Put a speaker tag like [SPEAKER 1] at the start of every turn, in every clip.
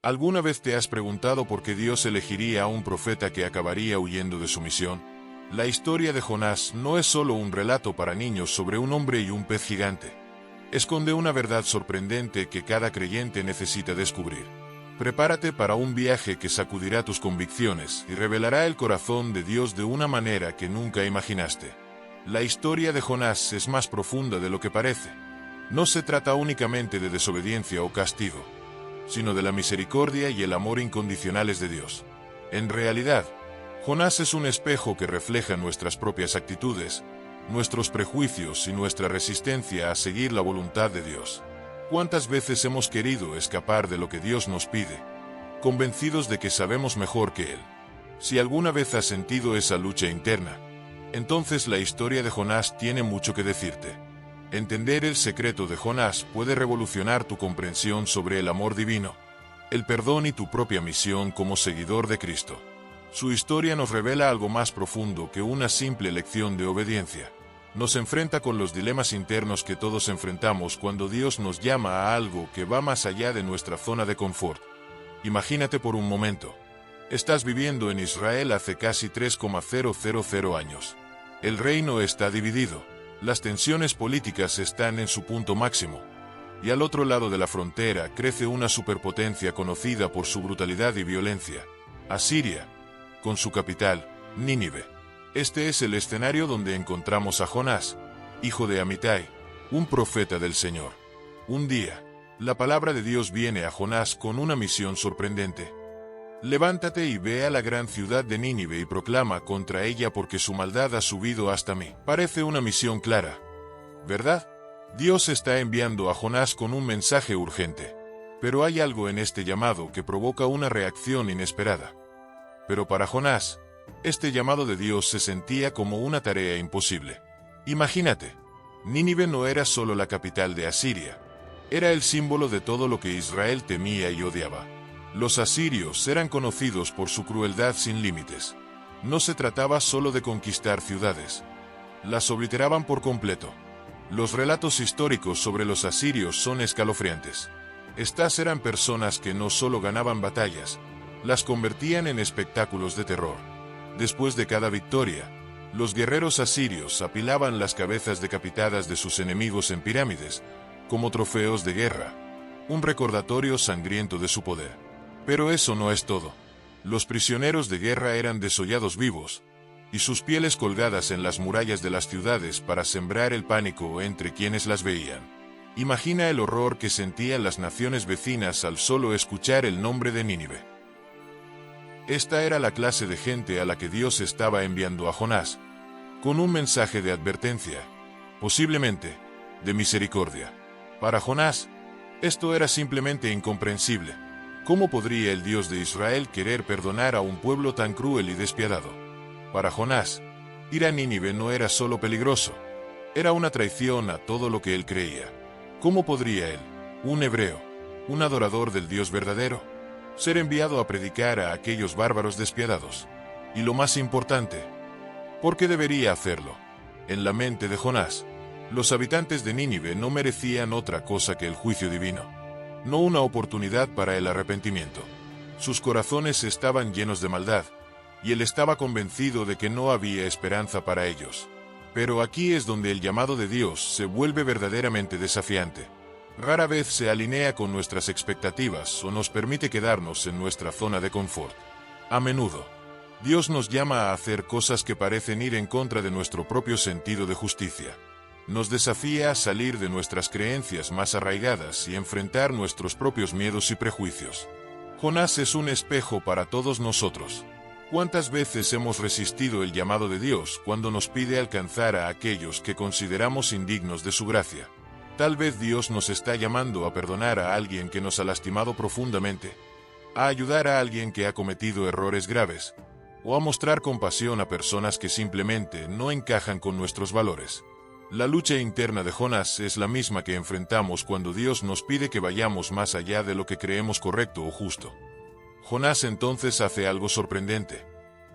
[SPEAKER 1] ¿Alguna vez te has preguntado por qué Dios elegiría a un profeta que acabaría huyendo de su misión? La historia de Jonás no es solo un relato para niños sobre un hombre y un pez gigante. Esconde una verdad sorprendente que cada creyente necesita descubrir. Prepárate para un viaje que sacudirá tus convicciones y revelará el corazón de Dios de una manera que nunca imaginaste. La historia de Jonás es más profunda de lo que parece. No se trata únicamente de desobediencia o castigo, sino de la misericordia y el amor incondicionales de Dios. En realidad, Jonás es un espejo que refleja nuestras propias actitudes, nuestros prejuicios y nuestra resistencia a seguir la voluntad de Dios. ¿Cuántas veces hemos querido escapar de lo que Dios nos pide, convencidos de que sabemos mejor que Él? Si alguna vez has sentido esa lucha interna, entonces la historia de Jonás tiene mucho que decirte. Entender el secreto de Jonás puede revolucionar tu comprensión sobre el amor divino, el perdón y tu propia misión como seguidor de Cristo. Su historia nos revela algo más profundo que una simple lección de obediencia. Nos enfrenta con los dilemas internos que todos enfrentamos cuando Dios nos llama a algo que va más allá de nuestra zona de confort. Imagínate por un momento. Estás viviendo en Israel hace casi 3,000 años. El reino está dividido. Las tensiones políticas están en su punto máximo. Y al otro lado de la frontera crece una superpotencia conocida por su brutalidad y violencia: Asiria, con su capital, Nínive. Este es el escenario donde encontramos a Jonás, hijo de Amitai, un profeta del Señor. Un día, la palabra de Dios viene a Jonás con una misión sorprendente. Levántate y ve a la gran ciudad de Nínive y proclama contra ella porque su maldad ha subido hasta mí. Parece una misión clara, ¿verdad? Dios está enviando a Jonás con un mensaje urgente. Pero hay algo en este llamado que provoca una reacción inesperada. Pero para Jonás, este llamado de Dios se sentía como una tarea imposible. Imagínate, Nínive no era solo la capital de Asiria. Era el símbolo de todo lo que Israel temía y odiaba. Los asirios eran conocidos por su crueldad sin límites. No se trataba solo de conquistar ciudades. Las obliteraban por completo. Los relatos históricos sobre los asirios son escalofriantes. Estas eran personas que no solo ganaban batallas, las convertían en espectáculos de terror. Después de cada victoria, los guerreros asirios apilaban las cabezas decapitadas de sus enemigos en pirámides, como trofeos de guerra, un recordatorio sangriento de su poder. Pero eso no es todo. Los prisioneros de guerra eran desollados vivos, y sus pieles colgadas en las murallas de las ciudades para sembrar el pánico entre quienes las veían. Imagina el horror que sentían las naciones vecinas al solo escuchar el nombre de Nínive. Esta era la clase de gente a la que Dios estaba enviando a Jonás, con un mensaje de advertencia, posiblemente, de misericordia. Para Jonás, esto era simplemente incomprensible. ¿Cómo podría el Dios de Israel querer perdonar a un pueblo tan cruel y despiadado? Para Jonás, ir a Nínive no era solo peligroso, era una traición a todo lo que él creía. ¿Cómo podría él, un hebreo, un adorador del Dios verdadero, ser enviado a predicar a aquellos bárbaros despiadados? Y lo más importante, ¿por qué debería hacerlo? En la mente de Jonás, los habitantes de Nínive no merecían otra cosa que el juicio divino, no una oportunidad para el arrepentimiento. Sus corazones estaban llenos de maldad, y él estaba convencido de que no había esperanza para ellos. Pero aquí es donde el llamado de Dios se vuelve verdaderamente desafiante. Rara vez se alinea con nuestras expectativas o nos permite quedarnos en nuestra zona de confort. A menudo, Dios nos llama a hacer cosas que parecen ir en contra de nuestro propio sentido de justicia. Nos desafía a salir de nuestras creencias más arraigadas y enfrentar nuestros propios miedos y prejuicios. Jonás es un espejo para todos nosotros. ¿Cuántas veces hemos resistido el llamado de Dios cuando nos pide alcanzar a aquellos que consideramos indignos de su gracia? Tal vez Dios nos está llamando a perdonar a alguien que nos ha lastimado profundamente, a ayudar a alguien que ha cometido errores graves, o a mostrar compasión a personas que simplemente no encajan con nuestros valores. La lucha interna de Jonás es la misma que enfrentamos cuando Dios nos pide que vayamos más allá de lo que creemos correcto o justo. Jonás entonces hace algo sorprendente,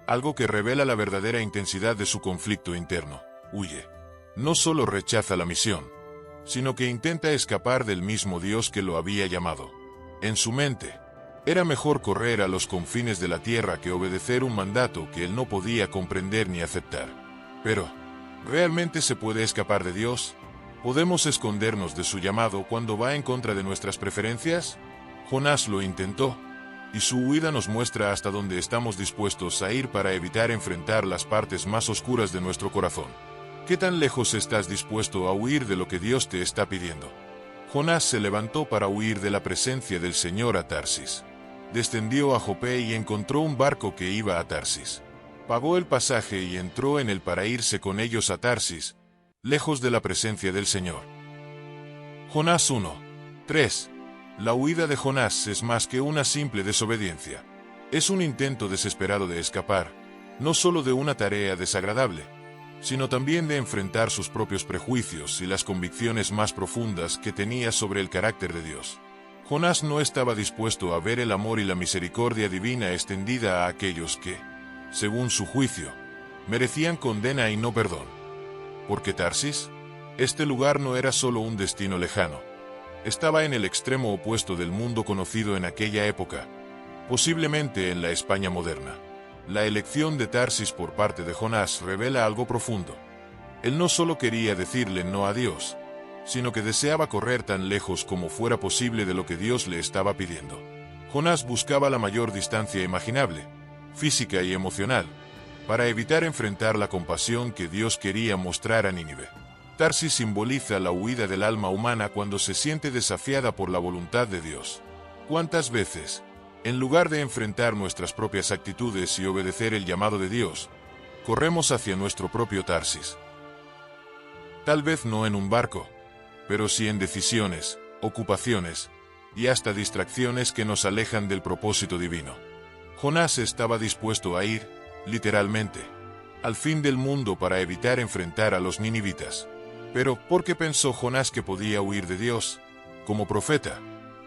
[SPEAKER 1] algo que revela la verdadera intensidad de su conflicto interno. Huye. No solo rechaza la misión, sino que intenta escapar del mismo Dios que lo había llamado. En su mente, Era mejor correr a los confines de la tierra que obedecer un mandato que él no podía comprender ni aceptar. Pero, ¿realmente se puede escapar de Dios? ¿Podemos escondernos de su llamado cuando va en contra de nuestras preferencias? Jonás lo intentó, y su huida nos muestra hasta dónde estamos dispuestos a ir para evitar enfrentar las partes más oscuras de nuestro corazón. ¿Qué tan lejos estás dispuesto a huir de lo que Dios te está pidiendo? Jonás se levantó para huir de la presencia del Señor a Tarsis. Descendió a Jope y encontró un barco que iba a Tarsis. Pagó el pasaje y entró en él para irse con ellos a Tarsis, lejos de la presencia del Señor. Jonás 1:3. La huida de Jonás es más que una simple desobediencia. Es un intento desesperado de escapar, no solo de una tarea desagradable, sino también de enfrentar sus propios prejuicios y las convicciones más profundas que tenía sobre el carácter de Dios. Jonás no estaba dispuesto a ver el amor y la misericordia divina extendida a aquellos que, según su juicio, merecían condena y no perdón. ¿Por qué Tarsis? Este lugar no era solo un destino lejano. Estaba en el extremo opuesto del mundo conocido en aquella época, posiblemente en la España moderna. La elección de Tarsis por parte de Jonás revela algo profundo. Él no solo quería decirle no a Dios, sino que deseaba correr tan lejos como fuera posible de lo que Dios le estaba pidiendo. Jonás buscaba la mayor distancia imaginable, física y emocional, para evitar enfrentar la compasión que Dios quería mostrar a Nínive. Tarsis simboliza la huida del alma humana cuando se siente desafiada por la voluntad de Dios. ¿Cuántas veces, en lugar de enfrentar nuestras propias actitudes y obedecer el llamado de Dios, corremos hacia nuestro propio Tarsis? Tal vez no en un barco, pero sí en decisiones, ocupaciones y hasta distracciones que nos alejan del propósito divino. Jonás estaba dispuesto a ir, literalmente, al fin del mundo para evitar enfrentar a los ninivitas. Pero, ¿por qué pensó Jonás que podía huir de Dios? Como profeta,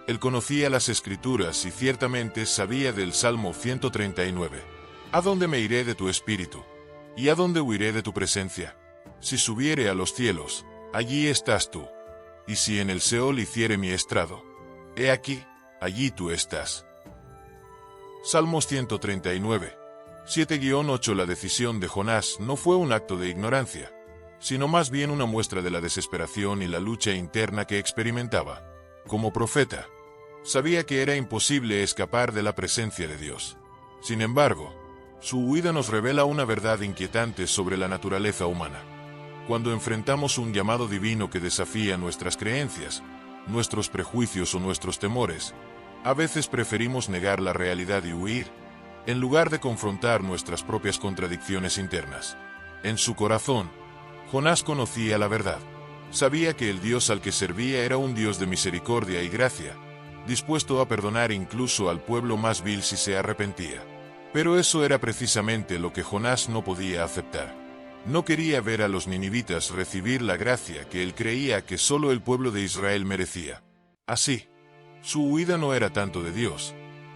[SPEAKER 1] él conocía las Escrituras y ciertamente sabía del Salmo 139. ¿A dónde me iré de tu espíritu? ¿Y a dónde huiré de tu presencia? Si subiere a los cielos, allí estás tú. Y si en el Seol hiciere mi estrado, he aquí, allí tú estás. Salmos 139. 7-8. La decisión de Jonás no fue un acto de ignorancia, sino más bien una muestra de la desesperación y la lucha interna que experimentaba. Como profeta, sabía que era imposible escapar de la presencia de Dios. Sin embargo, su huida nos revela una verdad inquietante sobre la naturaleza humana. Cuando enfrentamos un llamado divino que desafía nuestras creencias, nuestros prejuicios o nuestros temores, a veces preferimos negar la realidad y huir, en lugar de confrontar nuestras propias contradicciones internas. En su corazón, Jonás conocía la verdad. Sabía que el Dios al que servía era un Dios de misericordia y gracia, dispuesto a perdonar incluso al pueblo más vil si se arrepentía. Pero eso era precisamente lo que Jonás no podía aceptar. No quería ver a los ninivitas recibir la gracia que él creía que solo el pueblo de Israel merecía. Así, su huida no era tanto de Dios,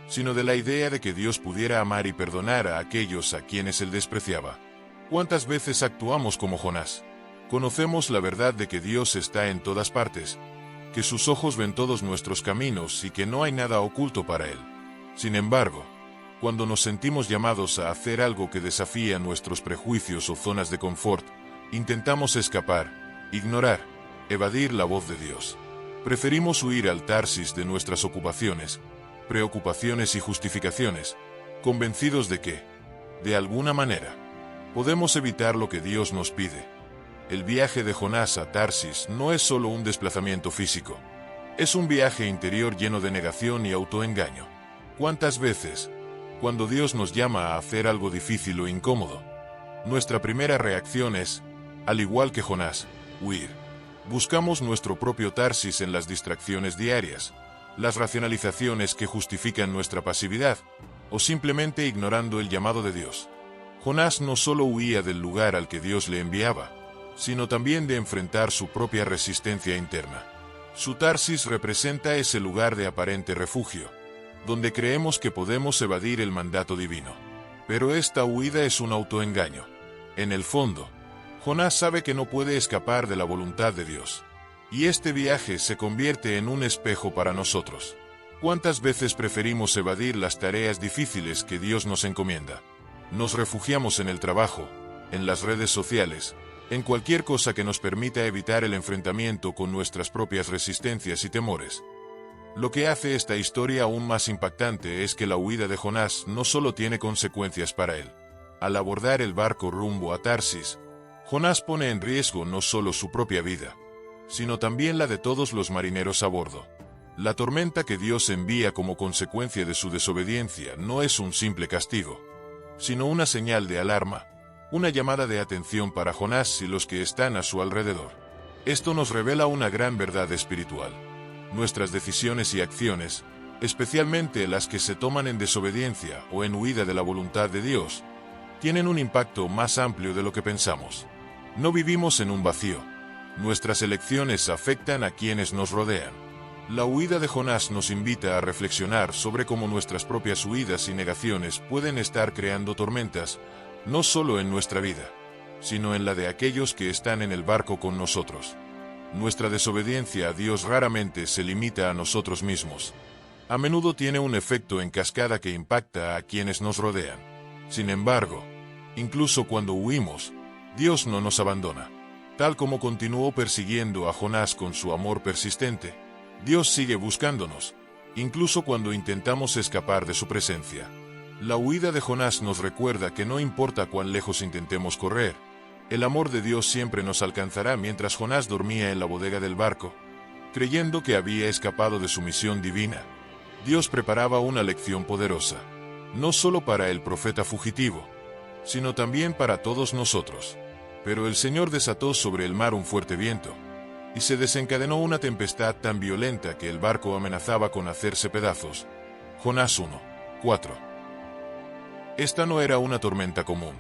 [SPEAKER 1] sino de la idea de que Dios pudiera amar y perdonar a aquellos a quienes él despreciaba. ¿Cuántas veces actuamos como Jonás? Conocemos la verdad de que Dios está en todas partes, que sus ojos ven todos nuestros caminos y que no hay nada oculto para él. Sin embargo, cuando nos sentimos llamados a hacer algo que desafía nuestros prejuicios o zonas de confort, intentamos escapar, ignorar, evadir la voz de Dios. Preferimos huir al Tarsis de nuestras ocupaciones, preocupaciones y justificaciones, convencidos de que, de alguna manera, podemos evitar lo que Dios nos pide. El viaje de Jonás a Tarsis no es solo un desplazamiento físico. Es un viaje interior lleno de negación y autoengaño. ¿Cuántas veces, cuando Dios nos llama a hacer algo difícil o incómodo, nuestra primera reacción es, al igual que Jonás, huir? Buscamos nuestro propio Tarsis en las distracciones diarias, las racionalizaciones que justifican nuestra pasividad, o simplemente ignorando el llamado de Dios. Jonás no solo huía del lugar al que Dios le enviaba, sino también de enfrentar su propia resistencia interna. Su Tarsis representa ese lugar de aparente refugio, donde creemos que podemos evadir el mandato divino. Pero esta huida es un autoengaño. En el fondo, Jonás sabe que no puede escapar de la voluntad de Dios. Y este viaje se convierte en un espejo para nosotros. ¿Cuántas veces preferimos evadir las tareas difíciles que Dios nos encomienda? Nos refugiamos en el trabajo, en las redes sociales, en cualquier cosa que nos permita evitar el enfrentamiento con nuestras propias resistencias y temores. Lo que hace esta historia aún más impactante es que la huida de Jonás no solo tiene consecuencias para él. Al abordar el barco rumbo a Tarsis, Jonás pone en riesgo no solo su propia vida, sino también la de todos los marineros a bordo. La tormenta que Dios envía como consecuencia de su desobediencia no es un simple castigo, sino una señal de alarma, una llamada de atención para Jonás y los que están a su alrededor. Esto nos revela una gran verdad espiritual. Nuestras decisiones y acciones, especialmente las que se toman en desobediencia o en huida de la voluntad de Dios, tienen un impacto más amplio de lo que pensamos. No vivimos en un vacío. Nuestras elecciones afectan a quienes nos rodean. La huida de Jonás nos invita a reflexionar sobre cómo nuestras propias huidas y negaciones pueden estar creando tormentas, no solo en nuestra vida, sino en la de aquellos que están en el barco con nosotros. Nuestra desobediencia a Dios raramente se limita a nosotros mismos. A menudo tiene un efecto en cascada que impacta a quienes nos rodean. Sin embargo, incluso cuando huimos, Dios no nos abandona. Tal como continuó persiguiendo a Jonás con su amor persistente, Dios sigue buscándonos, incluso cuando intentamos escapar de su presencia. La huida de Jonás nos recuerda que no importa cuán lejos intentemos correr, el amor de Dios siempre nos alcanzará. Mientras Jonás dormía en la bodega del barco, creyendo que había escapado de su misión divina, Dios preparaba una lección poderosa, no solo para el profeta fugitivo, sino también para todos nosotros. Pero el Señor desató sobre el mar un fuerte viento, y se desencadenó una tempestad tan violenta que el barco amenazaba con hacerse pedazos. Jonás 1:4. Esta no era una tormenta común.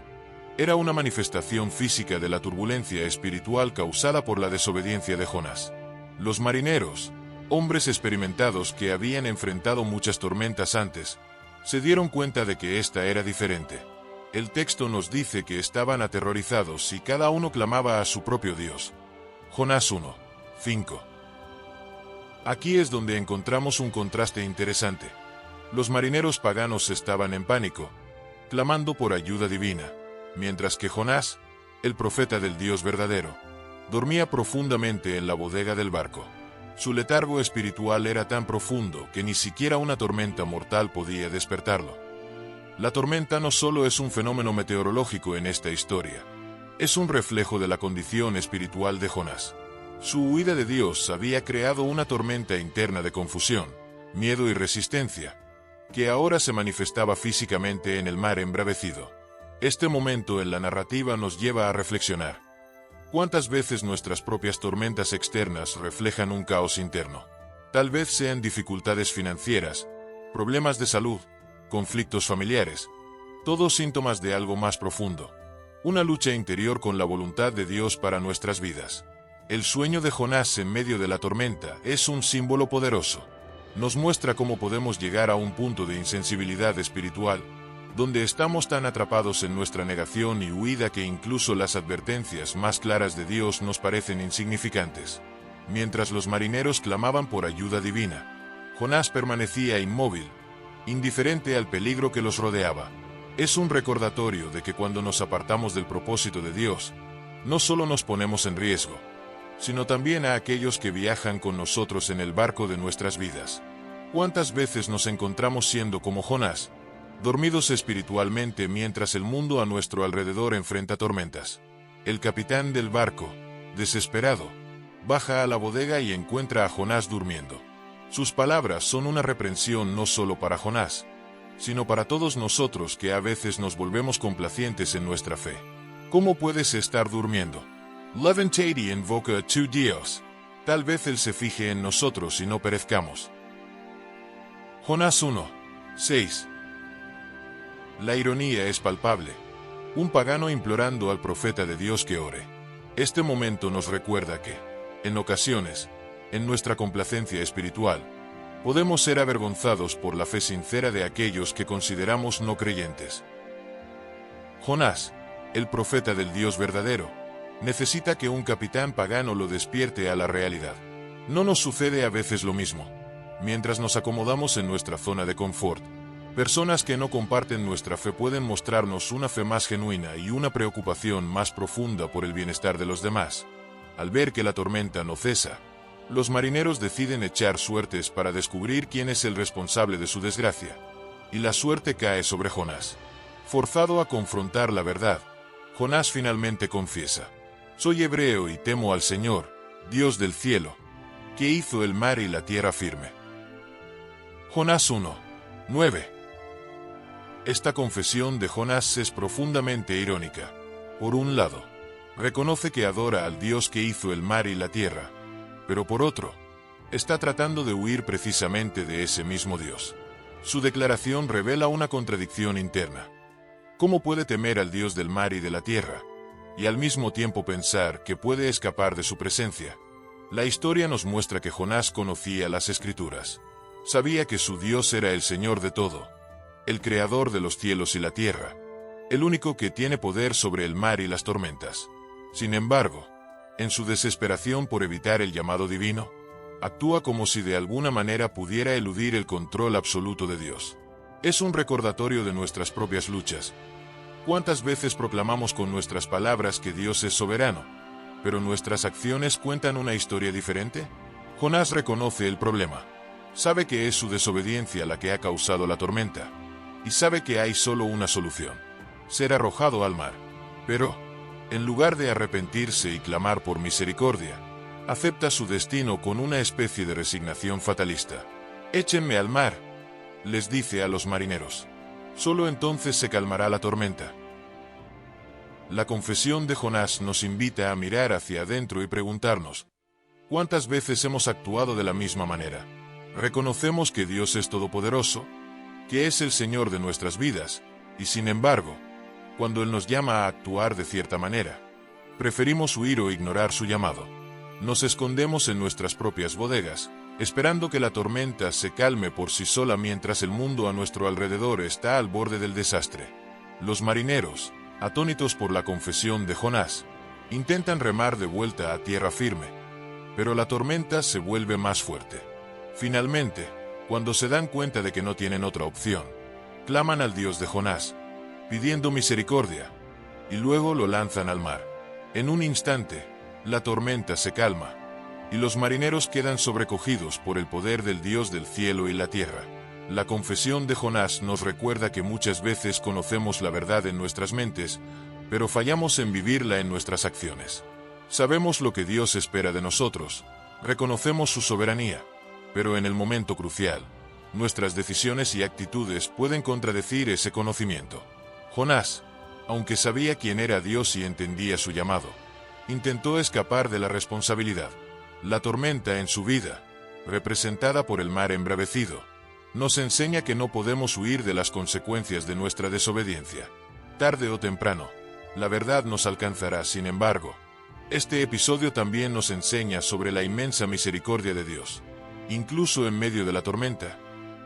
[SPEAKER 1] Era una manifestación física de la turbulencia espiritual causada por la desobediencia de Jonás. Los marineros, hombres experimentados que habían enfrentado muchas tormentas antes, se dieron cuenta de que esta era diferente. El texto nos dice que estaban aterrorizados y cada uno clamaba a su propio Dios. Jonás 1:5. Aquí es donde encontramos un contraste interesante. Los marineros paganos estaban en pánico, clamando por ayuda divina, mientras que Jonás, el profeta del Dios verdadero, dormía profundamente en la bodega del barco. Su letargo espiritual era tan profundo que ni siquiera una tormenta mortal podía despertarlo. La tormenta no solo es un fenómeno meteorológico en esta historia, es un reflejo de la condición espiritual de Jonás. Su huida de Dios había creado una tormenta interna de confusión, miedo y resistencia, que ahora se manifestaba físicamente en el mar embravecido. Este momento en la narrativa nos lleva a reflexionar. ¿Cuántas veces nuestras propias tormentas externas reflejan un caos interno? Tal vez sean dificultades financieras, problemas de salud, conflictos familiares, todos síntomas de algo más profundo. Una lucha interior con la voluntad de Dios para nuestras vidas. El sueño de Jonás en medio de la tormenta es un símbolo poderoso. Nos muestra cómo podemos llegar a un punto de insensibilidad espiritual, donde estamos tan atrapados en nuestra negación y huida que incluso las advertencias más claras de Dios nos parecen insignificantes. Mientras los marineros clamaban por ayuda divina, Jonás permanecía inmóvil, indiferente al peligro que los rodeaba. Es un recordatorio de que cuando nos apartamos del propósito de Dios, no solo nos ponemos en riesgo, sino también a aquellos que viajan con nosotros en el barco de nuestras vidas. ¿Cuántas veces nos encontramos siendo como Jonás, dormidos espiritualmente mientras el mundo a nuestro alrededor enfrenta tormentas? El capitán del barco, desesperado, baja a la bodega y encuentra a Jonás durmiendo. Sus palabras son una reprensión no solo para Jonás, sino para todos nosotros que a veces nos volvemos complacientes en nuestra fe. ¿Cómo puedes estar durmiendo? Levantate invoca a tu Dios. Tal vez Él se fije en nosotros y no perezcamos. Jonás 1:6. La ironía es palpable. Un pagano implorando al profeta de Dios que ore. Este momento nos recuerda que, en ocasiones, en nuestra complacencia espiritual, podemos ser avergonzados por la fe sincera de aquellos que consideramos no creyentes. Jonás, el profeta del Dios verdadero, necesita que un capitán pagano lo despierte a la realidad. ¿No nos sucede a veces lo mismo? Mientras nos acomodamos en nuestra zona de confort, personas que no comparten nuestra fe pueden mostrarnos una fe más genuina y una preocupación más profunda por el bienestar de los demás. Al ver que la tormenta no cesa, los marineros deciden echar suertes para descubrir quién es el responsable de su desgracia. Y la suerte cae sobre Jonás. Forzado a confrontar la verdad, Jonás finalmente confiesa: «Soy hebreo y temo al Señor, Dios del cielo, que hizo el mar y la tierra firme». Jonás 1:9. Esta confesión de Jonás es profundamente irónica. Por un lado, reconoce que adora al Dios que hizo el mar y la tierra, pero por otro, está tratando de huir precisamente de ese mismo Dios. Su declaración revela una contradicción interna. ¿Cómo puede temer al Dios del mar y de la tierra, y al mismo tiempo pensar que puede escapar de su presencia? La historia nos muestra que Jonás conocía las Escrituras. Sabía que su Dios era el Señor de todo, el creador de los cielos y la tierra, el único que tiene poder sobre el mar y las tormentas. Sin embargo, en su desesperación por evitar el llamado divino, actúa como si de alguna manera pudiera eludir el control absoluto de Dios. Es un recordatorio de nuestras propias luchas. ¿Cuántas veces proclamamos con nuestras palabras que Dios es soberano, pero nuestras acciones cuentan una historia diferente? Jonás reconoce el problema. Sabe que es su desobediencia la que ha causado la tormenta, y sabe que hay solo una solución: ser arrojado al mar. Pero, en lugar de arrepentirse y clamar por misericordia, acepta su destino con una especie de resignación fatalista. «Échenme al mar», les dice a los marineros. Solo entonces se calmará la tormenta. La confesión de Jonás nos invita a mirar hacia adentro y preguntarnos: ¿cuántas veces hemos actuado de la misma manera? Reconocemos que Dios es todopoderoso, que es el Señor de nuestras vidas, y sin embargo, cuando Él nos llama a actuar de cierta manera, preferimos huir o ignorar su llamado. Nos escondemos en nuestras propias bodegas, esperando que la tormenta se calme por sí sola mientras el mundo a nuestro alrededor está al borde del desastre. Los marineros, atónitos por la confesión de Jonás, intentan remar de vuelta a tierra firme, pero la tormenta se vuelve más fuerte. Finalmente, cuando se dan cuenta de que no tienen otra opción, claman al Dios de Jonás, pidiendo misericordia, y luego lo lanzan al mar. En un instante, la tormenta se calma, y los marineros quedan sobrecogidos por el poder del Dios del cielo y la tierra. La confesión de Jonás nos recuerda que muchas veces conocemos la verdad en nuestras mentes, pero fallamos en vivirla en nuestras acciones. Sabemos lo que Dios espera de nosotros, reconocemos su soberanía, pero en el momento crucial, nuestras decisiones y actitudes pueden contradecir ese conocimiento. Jonás, aunque sabía quién era Dios y entendía su llamado, intentó escapar de la responsabilidad. La tormenta en su vida, representada por el mar embravecido, nos enseña que no podemos huir de las consecuencias de nuestra desobediencia. Tarde o temprano, la verdad nos alcanzará. Sin embargo, este episodio también nos enseña sobre la inmensa misericordia de Dios. Incluso en medio de la tormenta,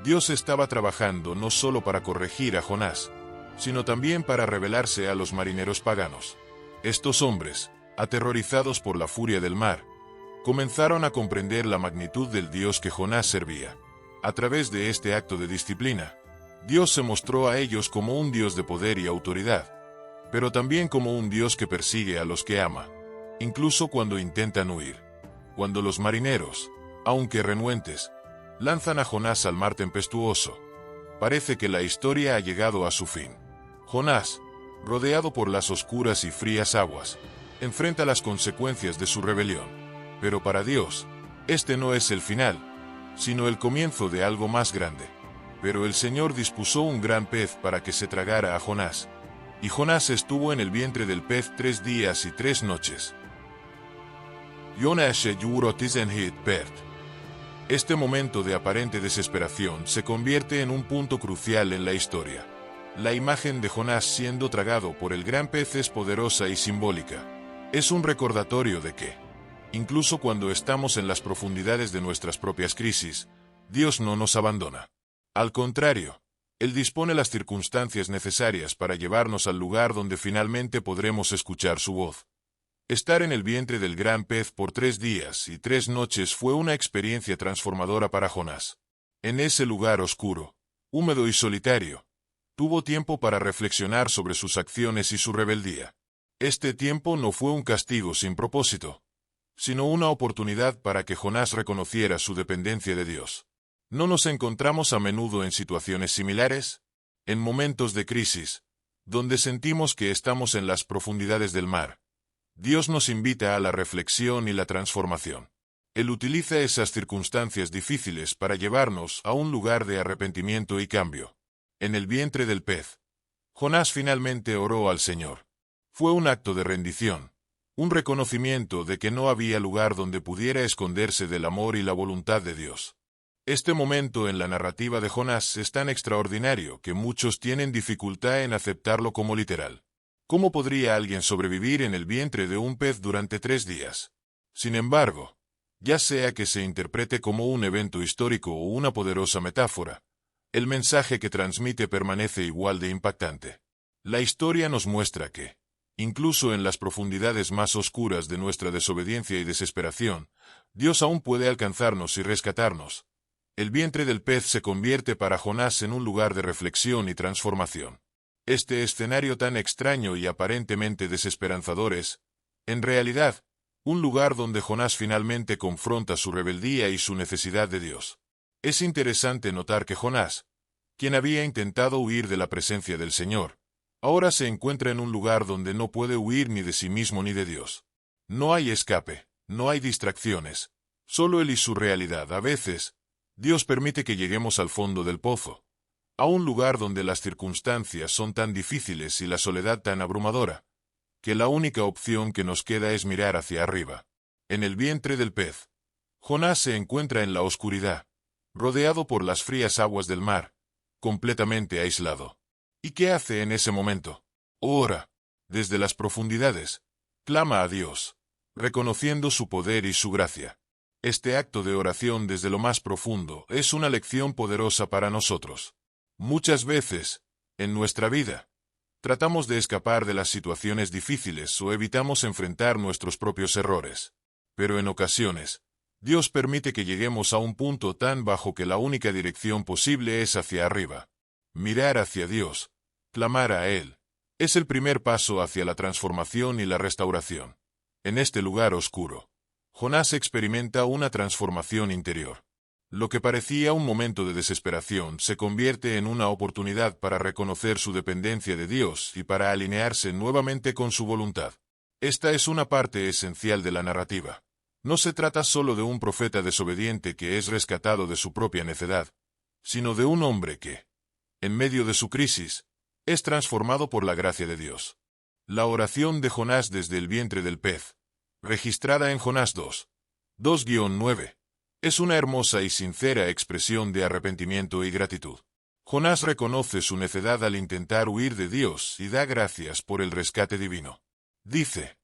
[SPEAKER 1] Dios estaba trabajando no solo para corregir a Jonás, sino también para revelarse a los marineros paganos. Estos hombres, aterrorizados por la furia del mar, comenzaron a comprender la magnitud del Dios que Jonás servía. A través de este acto de disciplina, Dios se mostró a ellos como un Dios de poder y autoridad, pero también como un Dios que persigue a los que ama, incluso cuando intentan huir. Cuando los marineros, aunque renuentes, lanzan a Jonás al mar tempestuoso, parece que la historia ha llegado a su fin. Jonás, rodeado por las oscuras y frías aguas, enfrenta las consecuencias de su rebelión. Pero para Dios, este no es el final, sino el comienzo de algo más grande. Pero el Señor dispuso un gran pez para que se tragara a Jonás, y Jonás estuvo en el vientre del pez 3 días y 3 noches. Este momento de aparente desesperación se convierte en un punto crucial en la historia. La imagen de Jonás siendo tragado por el gran pez es poderosa y simbólica. Es un recordatorio de que, incluso cuando estamos en las profundidades de nuestras propias crisis, Dios no nos abandona. Al contrario, Él dispone las circunstancias necesarias para llevarnos al lugar donde finalmente podremos escuchar su voz. Estar en el vientre del gran pez por 3 días y 3 noches fue una experiencia transformadora para Jonás. En ese lugar oscuro, húmedo y solitario, tuvo tiempo para reflexionar sobre sus acciones y su rebeldía. Este tiempo no fue un castigo sin propósito, sino una oportunidad para que Jonás reconociera su dependencia de Dios. ¿No nos encontramos a menudo en situaciones similares? En momentos de crisis, donde sentimos que estamos en las profundidades del mar, Dios nos invita a la reflexión y la transformación. Él utiliza esas circunstancias difíciles para llevarnos a un lugar de arrepentimiento y cambio. En el vientre del pez, Jonás finalmente oró al Señor. Fue un acto de rendición, un reconocimiento de que no había lugar donde pudiera esconderse del amor y la voluntad de Dios. Este momento en la narrativa de Jonás es tan extraordinario que muchos tienen dificultad en aceptarlo como literal. ¿Cómo podría alguien sobrevivir en el vientre de un pez durante 3 días? Sin embargo, ya sea que se interprete como un evento histórico o una poderosa metáfora, el mensaje que transmite permanece igual de impactante. La historia nos muestra que, incluso en las profundidades más oscuras de nuestra desobediencia y desesperación, Dios aún puede alcanzarnos y rescatarnos. El vientre del pez se convierte para Jonás en un lugar de reflexión y transformación. Este escenario tan extraño y aparentemente desesperanzador es, en realidad, un lugar donde Jonás finalmente confronta su rebeldía y su necesidad de Dios. Es interesante notar que Jonás, quien había intentado huir de la presencia del Señor, ahora se encuentra en un lugar donde no puede huir ni de sí mismo ni de Dios. No hay escape, no hay distracciones, solo él y su realidad. A veces, Dios permite que lleguemos al fondo del pozo, a un lugar donde las circunstancias son tan difíciles y la soledad tan abrumadora, que la única opción que nos queda es mirar hacia arriba. En el vientre del pez, Jonás se encuentra en la oscuridad, rodeado por las frías aguas del mar, completamente aislado. ¿Y qué hace en ese momento? Ora. Desde las profundidades, clama a Dios, reconociendo su poder y su gracia. Este acto de oración desde lo más profundo es una lección poderosa para nosotros. Muchas veces, en nuestra vida, tratamos de escapar de las situaciones difíciles o evitamos enfrentar nuestros propios errores. Pero en ocasiones, Dios permite que lleguemos a un punto tan bajo que la única dirección posible es hacia arriba. Mirar hacia Dios, clamar a Él, es el primer paso hacia la transformación y la restauración. En este lugar oscuro, Jonás experimenta una transformación interior. Lo que parecía un momento de desesperación se convierte en una oportunidad para reconocer su dependencia de Dios y para alinearse nuevamente con su voluntad. Esta es una parte esencial de la narrativa. No se trata solo de un profeta desobediente que es rescatado de su propia necedad, sino de un hombre que, en medio de su crisis, es transformado por la gracia de Dios. La oración de Jonás desde el vientre del pez, registrada en Jonás 2:9, es una hermosa y sincera expresión de arrepentimiento y gratitud. Jonás reconoce su necedad al intentar huir de Dios y da gracias por el rescate divino. Dice: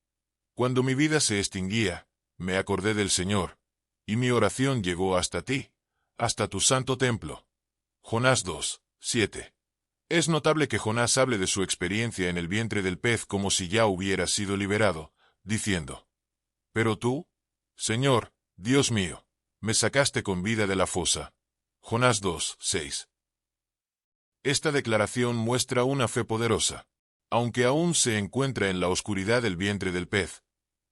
[SPEAKER 1] cuando mi vida se extinguía, me acordé del Señor, y mi oración llegó hasta ti, hasta tu santo templo. Jonás 2:7. Es notable que Jonás hable de su experiencia en el vientre del pez como si ya hubiera sido liberado, diciendo: pero tú, Señor, Dios mío, me sacaste con vida de la fosa. Jonás 2:6. Esta declaración muestra una fe poderosa. Aunque aún se encuentra en la oscuridad del vientre del pez,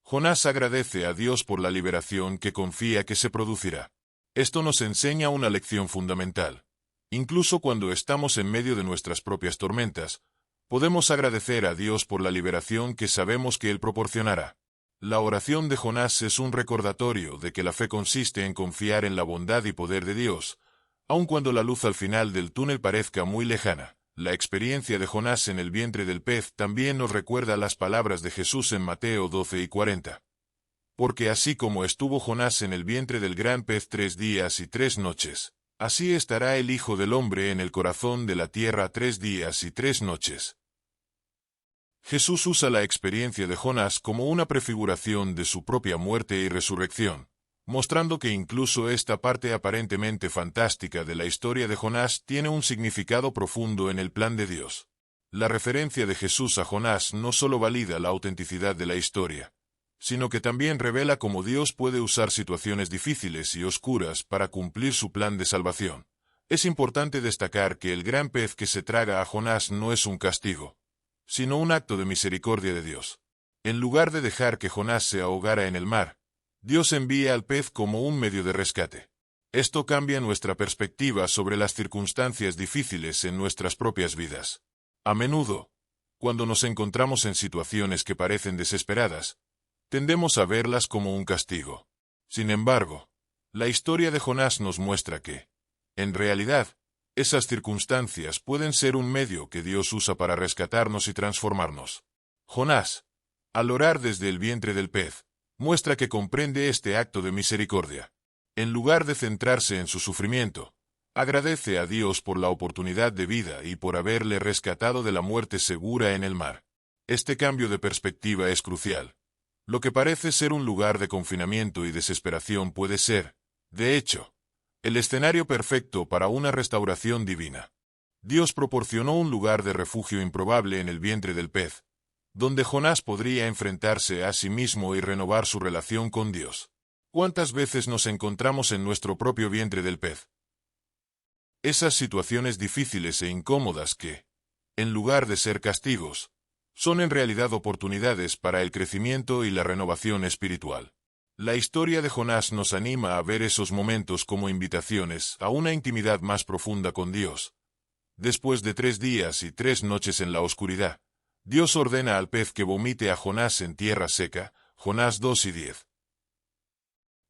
[SPEAKER 1] Jonás agradece a Dios por la liberación que confía que se producirá. Esto nos enseña una lección fundamental. Incluso cuando estamos en medio de nuestras propias tormentas, podemos agradecer a Dios por la liberación que sabemos que Él proporcionará. La oración de Jonás es un recordatorio de que la fe consiste en confiar en la bondad y poder de Dios, aun cuando la luz al final del túnel parezca muy lejana. La experiencia de Jonás en el vientre del pez también nos recuerda las palabras de Jesús en Mateo 12:40. Porque así como estuvo Jonás en el vientre del gran pez 3 días y 3 noches, así estará el Hijo del Hombre en el corazón de la tierra 3 días y 3 noches. Jesús usa la experiencia de Jonás como una prefiguración de su propia muerte y resurrección, mostrando que incluso esta parte aparentemente fantástica de la historia de Jonás tiene un significado profundo en el plan de Dios. La referencia de Jesús a Jonás no solo valida la autenticidad de la historia, sino que también revela cómo Dios puede usar situaciones difíciles y oscuras para cumplir su plan de salvación. Es importante destacar que el gran pez que se traga a Jonás no es un castigo, sino un acto de misericordia de Dios. En lugar de dejar que Jonás se ahogara en el mar, Dios envía al pez como un medio de rescate. Esto cambia nuestra perspectiva sobre las circunstancias difíciles en nuestras propias vidas. A menudo, cuando nos encontramos en situaciones que parecen desesperadas, tendemos a verlas como un castigo. Sin embargo, la historia de Jonás nos muestra que, en realidad, esas circunstancias pueden ser un medio que Dios usa para rescatarnos y transformarnos. Jonás, al orar desde el vientre del pez, muestra que comprende este acto de misericordia. En lugar de centrarse en su sufrimiento, agradece a Dios por la oportunidad de vida y por haberle rescatado de la muerte segura en el mar. Este cambio de perspectiva es crucial. Lo que parece ser un lugar de confinamiento y desesperación puede ser, de hecho, el escenario perfecto para una restauración divina. Dios proporcionó un lugar de refugio improbable en el vientre del pez, donde Jonás podría enfrentarse a sí mismo y renovar su relación con Dios. ¿Cuántas veces nos encontramos en nuestro propio vientre del pez? Esas situaciones difíciles e incómodas que, en lugar de ser castigos, son en realidad oportunidades para el crecimiento y la renovación espiritual. La historia de Jonás nos anima a ver esos momentos como invitaciones a una intimidad más profunda con Dios. Después de 3 días y 3 noches en la oscuridad, Dios ordena al pez que vomite a Jonás en tierra seca, Jonás 2:10.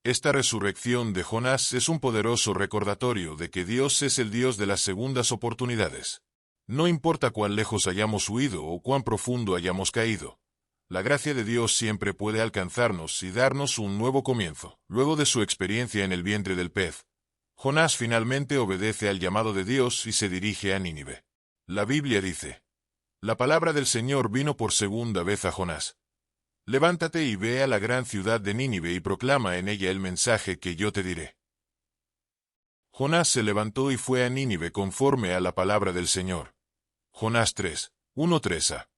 [SPEAKER 1] Esta resurrección de Jonás es un poderoso recordatorio de que Dios es el Dios de las segundas oportunidades. No importa cuán lejos hayamos huido o cuán profundo hayamos caído, la gracia de Dios siempre puede alcanzarnos y darnos un nuevo comienzo. Luego de su experiencia en el vientre del pez, Jonás finalmente obedece al llamado de Dios y se dirige a Nínive. La Biblia dice: la palabra del Señor vino por segunda vez a Jonás. Levántate y ve a la gran ciudad de Nínive y proclama en ella el mensaje que yo te diré. Jonás se levantó y fue a Nínive conforme a la palabra del Señor. Jonás 3:1-3a.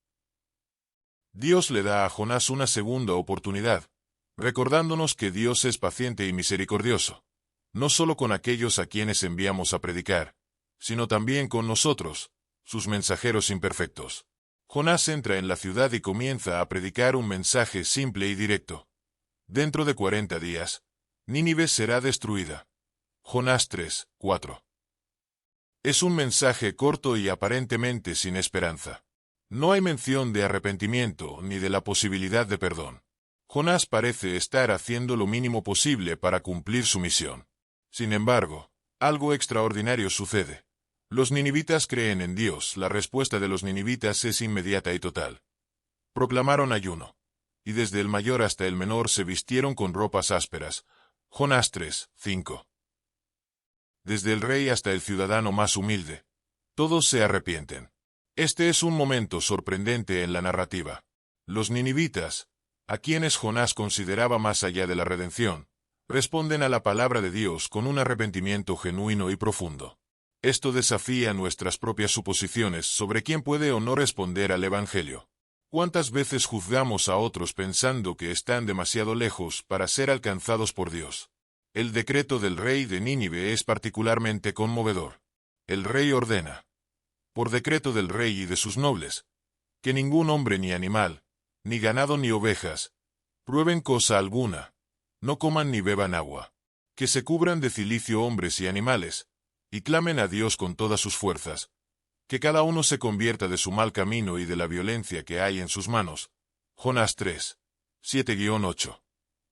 [SPEAKER 1] Dios le da a Jonás una segunda oportunidad, recordándonos que Dios es paciente y misericordioso, no solo con aquellos a quienes enviamos a predicar, sino también con nosotros, sus mensajeros imperfectos. Jonás entra en la ciudad y comienza a predicar un mensaje simple y directo. Dentro de 40 días, Nínive será destruida. Jonás 3:4. Es un mensaje corto y aparentemente sin esperanza. No hay mención de arrepentimiento ni de la posibilidad de perdón. Jonás parece estar haciendo lo mínimo posible para cumplir su misión. Sin embargo, algo extraordinario sucede. Los ninivitas creen en Dios. La respuesta de los ninivitas es inmediata y total. Proclamaron ayuno, y desde el mayor hasta el menor se vistieron con ropas ásperas. Jonás 3:5. Desde el rey hasta el ciudadano más humilde, todos se arrepienten. Este es un momento sorprendente en la narrativa. Los ninivitas, a quienes Jonás consideraba más allá de la redención, responden a la palabra de Dios con un arrepentimiento genuino y profundo. Esto desafía nuestras propias suposiciones sobre quién puede o no responder al Evangelio. ¿Cuántas veces juzgamos a otros pensando que están demasiado lejos para ser alcanzados por Dios? El decreto del rey de Nínive es particularmente conmovedor. El rey ordena, por decreto del rey y de sus nobles, que ningún hombre ni animal, ni ganado ni ovejas, prueben cosa alguna, no coman ni beban agua, que se cubran de cilicio hombres y animales, y clamen a Dios con todas sus fuerzas, que cada uno se convierta de su mal camino y de la violencia que hay en sus manos. Jonás 3:7-8.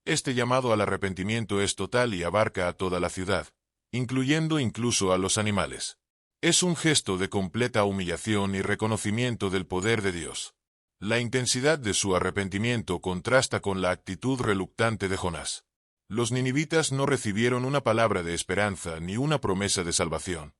[SPEAKER 1] Este llamado al arrepentimiento es total y abarca a toda la ciudad, incluyendo incluso a los animales. Es un gesto de completa humillación y reconocimiento del poder de Dios. La intensidad de su arrepentimiento contrasta con la actitud reluctante de Jonás. Los ninivitas no recibieron una palabra de esperanza ni una promesa de salvación.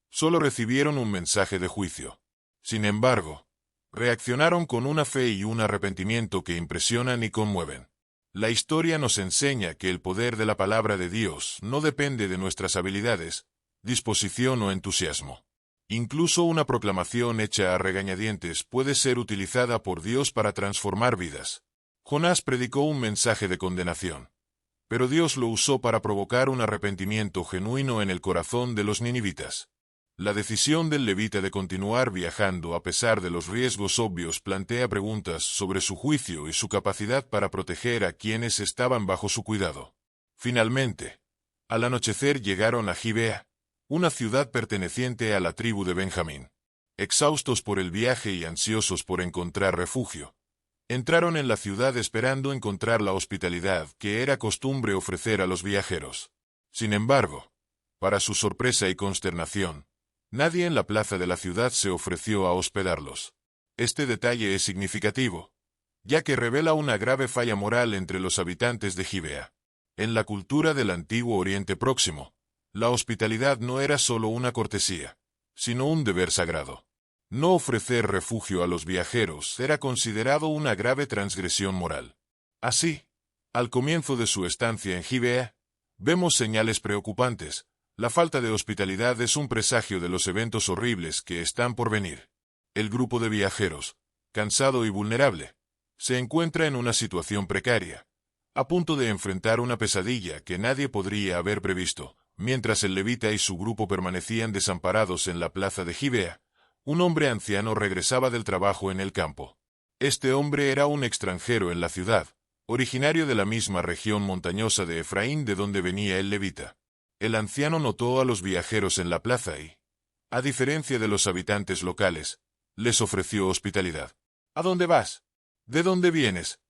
[SPEAKER 1] Solo recibieron un mensaje de juicio. Sin embargo, reaccionaron con una fe y un arrepentimiento que impresionan y conmueven. La historia nos enseña que el poder de la palabra de Dios no depende de nuestras habilidades, disposición o entusiasmo. Incluso una proclamación hecha a regañadientes puede ser utilizada por Dios para transformar vidas. Jonás predicó un mensaje de condenación, pero Dios lo usó para provocar un arrepentimiento genuino en el corazón de los ninivitas. La decisión del levita de continuar viajando a pesar de los riesgos obvios plantea preguntas sobre su juicio y su capacidad para proteger a quienes estaban bajo su cuidado. Finalmente, al anochecer llegaron a Gibea, una ciudad perteneciente a la tribu de Benjamín. Exhaustos por el viaje y ansiosos por encontrar refugio, entraron en la ciudad esperando encontrar la hospitalidad que era costumbre ofrecer a los viajeros. Sin embargo, para su sorpresa y consternación, nadie en la plaza de la ciudad se ofreció a hospedarlos. Este detalle es significativo, ya que revela una grave falla moral entre los habitantes de Gibea. En la cultura del antiguo Oriente Próximo, la hospitalidad no era solo una cortesía, sino un deber sagrado. No ofrecer refugio a los viajeros era considerado una grave transgresión moral. Así, al comienzo de su estancia en Gibea, vemos señales preocupantes. La falta de hospitalidad es un presagio de los eventos horribles que están por venir. El grupo de viajeros, cansado y vulnerable, se encuentra en una situación precaria, a punto de enfrentar una pesadilla que nadie podría haber previsto. Mientras el levita y su grupo permanecían desamparados en la plaza de Gibea, un hombre anciano regresaba del trabajo en el campo. Este hombre era un extranjero en la ciudad, originario de la misma región montañosa de Efraín de donde venía el levita. El anciano notó a los viajeros en la plaza y, a diferencia de los habitantes locales, les ofreció hospitalidad. ¿A dónde vas? ¿De dónde vienes?,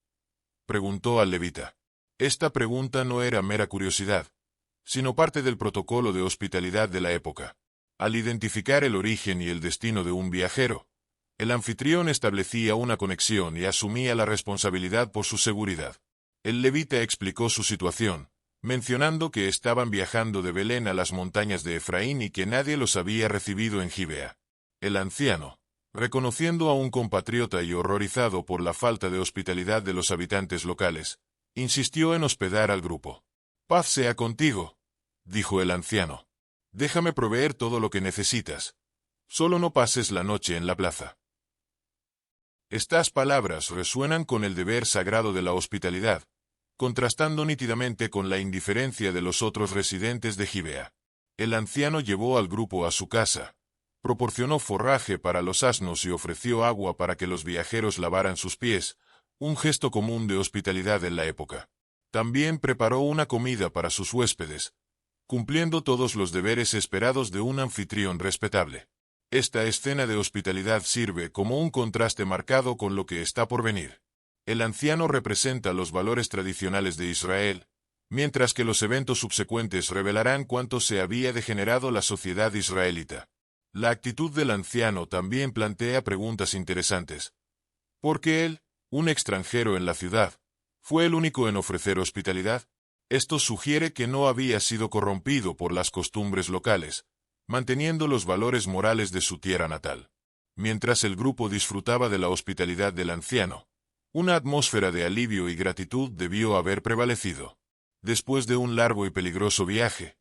[SPEAKER 1] preguntó al levita. Esta pregunta no era mera curiosidad, sino parte del protocolo de hospitalidad de la época. Al identificar el origen y el destino de un viajero, el anfitrión establecía una conexión y asumía la responsabilidad por su seguridad. El levita explicó su situación, mencionando que estaban viajando de Belén a las montañas de Efraín y que nadie los había recibido en Gibea. El anciano, reconociendo a un compatriota y horrorizado por la falta de hospitalidad de los habitantes locales, insistió en hospedar al grupo. «Paz sea contigo», dijo el anciano. «Déjame proveer todo lo que necesitas. Solo no pases la noche en la plaza». Estas palabras resuenan con el deber sagrado de la hospitalidad, contrastando nítidamente con la indiferencia de los otros residentes de Gibea. El anciano llevó al grupo a su casa, proporcionó forraje para los asnos y ofreció agua para que los viajeros lavaran sus pies, un gesto común de hospitalidad en la época. También preparó una comida para sus huéspedes, cumpliendo todos los deberes esperados de un anfitrión respetable. Esta escena de hospitalidad sirve como un contraste marcado con lo que está por venir. El anciano representa los valores tradicionales de Israel, mientras que los eventos subsecuentes revelarán cuánto se había degenerado la sociedad israelita. La actitud del anciano también plantea preguntas interesantes. ¿Por qué él, un extranjero en la ciudad, fue el único en ofrecer hospitalidad? Esto sugiere que no había sido corrompido por las costumbres locales, manteniendo los valores morales de su tierra natal. Mientras el grupo disfrutaba de la hospitalidad del anciano, una atmósfera de alivio y gratitud debió haber prevalecido. Después de un largo y peligroso viaje,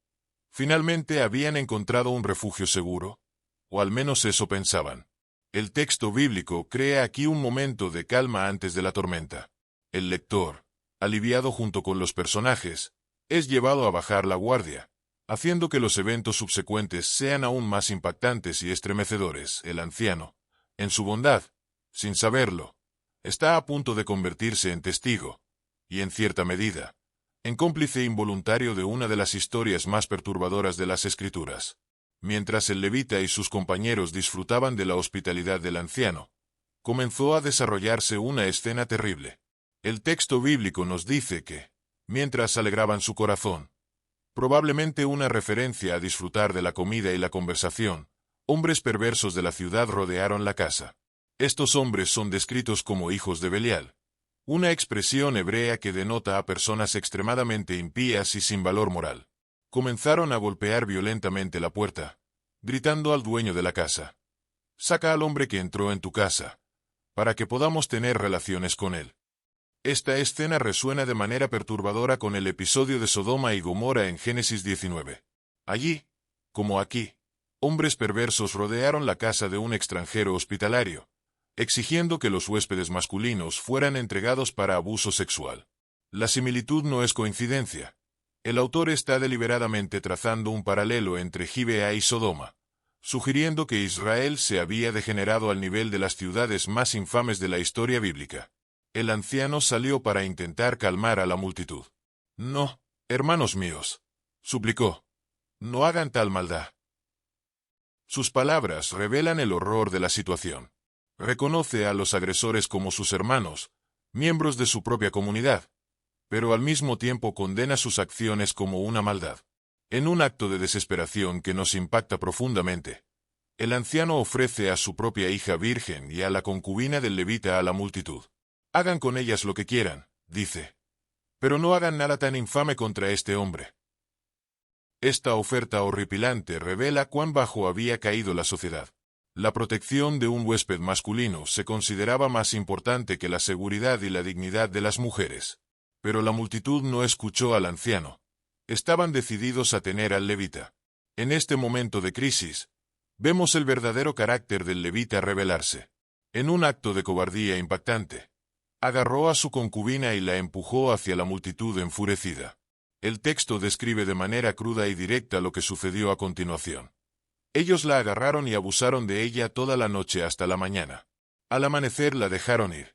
[SPEAKER 1] finalmente habían encontrado un refugio seguro, o al menos eso pensaban. El texto bíblico crea aquí un momento de calma antes de la tormenta. El lector, aliviado junto con los personajes, es llevado a bajar la guardia, haciendo que los eventos subsecuentes sean aún más impactantes y estremecedores. El anciano, en su bondad, sin saberlo, está a punto de convertirse en testigo, y en cierta medida, en cómplice involuntario de una de las historias más perturbadoras de las Escrituras. Mientras el levita y sus compañeros disfrutaban de la hospitalidad del anciano, comenzó a desarrollarse una escena terrible. El texto bíblico nos dice que, mientras alegraban su corazón, probablemente una referencia a disfrutar de la comida y la conversación, hombres perversos de la ciudad rodearon la casa. Estos hombres son descritos como hijos de Belial, una expresión hebrea que denota a personas extremadamente impías y sin valor moral. Comenzaron a golpear violentamente la puerta, gritando al dueño de la casa: «Saca al hombre que entró en tu casa, para que podamos tener relaciones con él». Esta escena resuena de manera perturbadora con el episodio de Sodoma y Gomorra en Génesis 19. Allí, como aquí, hombres perversos rodearon la casa de un extranjero hospitalario, exigiendo que los huéspedes masculinos fueran entregados para abuso sexual. La similitud no es coincidencia. El autor está deliberadamente trazando un paralelo entre Gibea y Sodoma, sugiriendo que Israel se había degenerado al nivel de las ciudades más infames de la historia bíblica. El anciano salió para intentar calmar a la multitud. «No, hermanos míos», suplicó, «no hagan tal maldad». Sus palabras revelan el horror de la situación. Reconoce a los agresores como sus hermanos, miembros de su propia comunidad, pero al mismo tiempo condena sus acciones como una maldad. En un acto de desesperación que nos impacta profundamente, el anciano ofrece a su propia hija virgen y a la concubina del levita a la multitud. «Hagan con ellas lo que quieran», dice, «pero no hagan nada tan infame contra este hombre». Esta oferta horripilante revela cuán bajo había caído la sociedad. La protección de un huésped masculino se consideraba más importante que la seguridad y la dignidad de las mujeres. Pero la multitud no escuchó al anciano. Estaban decididos a tener al levita. En este momento de crisis, vemos el verdadero carácter del levita revelarse. En un acto de cobardía impactante, agarró a su concubina y la empujó hacia la multitud enfurecida. El texto describe de manera cruda y directa lo que sucedió a continuación. Ellos la agarraron y abusaron de ella toda la noche hasta la mañana. Al amanecer la dejaron ir.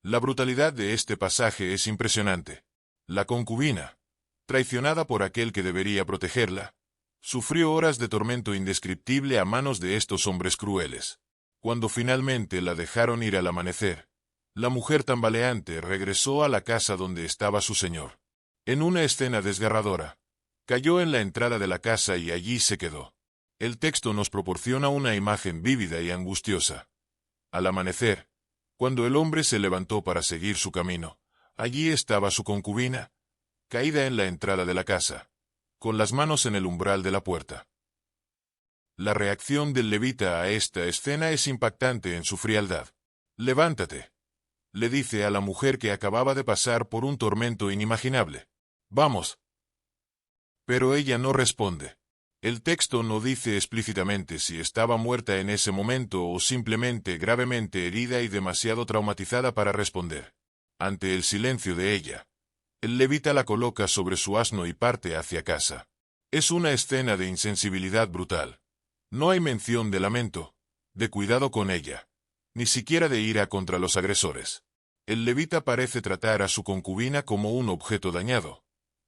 [SPEAKER 1] La brutalidad de este pasaje es impresionante. La concubina, traicionada por aquel que debería protegerla, sufrió horas de tormento indescriptible a manos de estos hombres crueles. Cuando finalmente la dejaron ir al amanecer, la mujer tambaleante regresó a la casa donde estaba su señor. En una escena desgarradora, cayó en la entrada de la casa y allí se quedó. El texto nos proporciona una imagen vívida y angustiosa. Al amanecer, cuando el hombre se levantó para seguir su camino, allí estaba su concubina, caída en la entrada de la casa, con las manos en el umbral de la puerta. La reacción del levita a esta escena es impactante en su frialdad. «Levántate», le dice a la mujer que acababa de pasar por un tormento inimaginable. «Vamos». Pero ella no responde. El texto no dice explícitamente si estaba muerta en ese momento o simplemente gravemente herida y demasiado traumatizada para responder. Ante el silencio de ella, el levita la coloca sobre su asno y parte hacia casa. Es una escena de insensibilidad brutal. No hay mención de lamento, de cuidado con ella, ni siquiera de ira contra los agresores. El levita parece tratar a su concubina como un objeto dañado,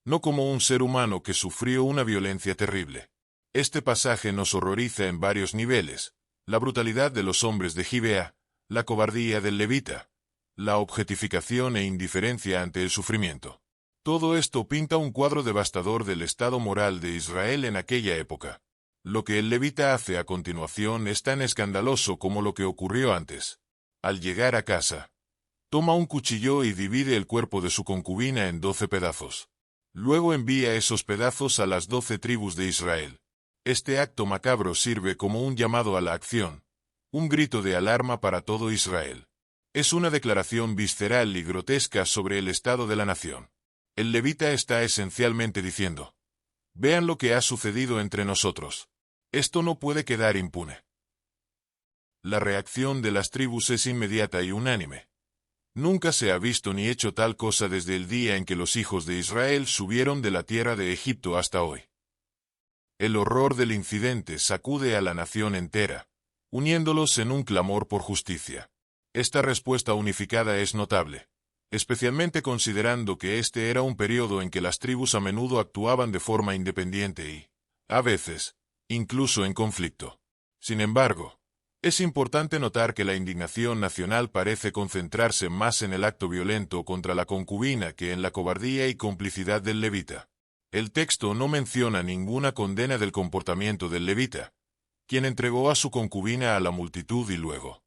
[SPEAKER 1] no como un ser humano que sufrió una violencia terrible. Este pasaje nos horroriza en varios niveles: la brutalidad de los hombres de Gibea, la cobardía del levita, la objetificación e indiferencia ante el sufrimiento. Todo esto pinta un cuadro devastador del estado moral de Israel en aquella época. Lo que el levita hace a continuación es tan escandaloso como lo que ocurrió antes. Al llegar a casa, toma un cuchillo y divide el cuerpo de su concubina en 12 pedazos. Luego envía esos pedazos a las 12 tribus de Israel. Este acto macabro sirve como un llamado a la acción, un grito de alarma para todo Israel. Es una declaración visceral y grotesca sobre el estado de la nación. El levita está esencialmente diciendo: «Vean lo que ha sucedido entre nosotros. Esto no puede quedar impune». La reacción de las tribus es inmediata y unánime. Nunca se ha visto ni hecho tal cosa desde el día en que los hijos de Israel subieron de la tierra de Egipto hasta hoy. El horror del incidente sacude a la nación entera, uniéndolos en un clamor por justicia. Esta respuesta unificada es notable, especialmente considerando que este era un periodo en que las tribus a menudo actuaban de forma independiente y, a veces, incluso en conflicto. Sin embargo, es importante notar que la indignación nacional parece concentrarse más en el acto violento contra la concubina que en la cobardía y complicidad del levita. El texto no menciona ninguna condena del comportamiento del levita, quien entregó a su concubina a la multitud y luego